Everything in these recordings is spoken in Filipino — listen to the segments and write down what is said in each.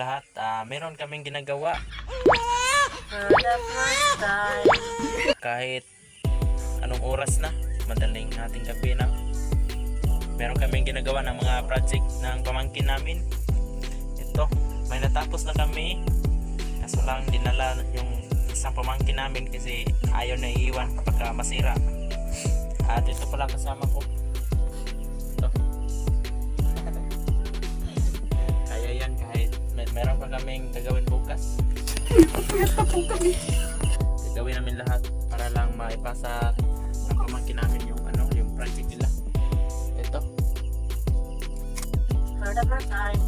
lahat, meron kaming ginagawa. Kahit anong oras na, madaling ating gabi na, meron kaming ginagawa ng mga project ng pamangkin namin. Ito, may natapos na kami. Kaso lang dinala yung isang pamangkin namin kasi ayaw na iiwan pagka masira. At ito pala kasama ko. Ito. Kaya yan kahit meron pa kaming gagawin bukas. Gagawin namin lahat para lang maipasa ng pamangkin namin yung yung project nila. Ito. For the first time.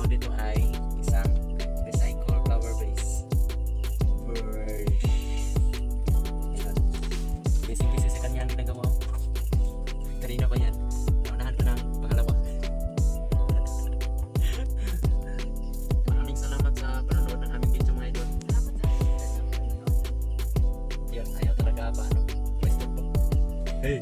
Dito ay isang recycle flower vase. Busy sa kanya ang ginagawa. Kanina pa yan. Naunahan pa ng pangalawa. Maraming salamat sa panonood ng aming video mga idol. Yan, ayaw talaga pa. Hey!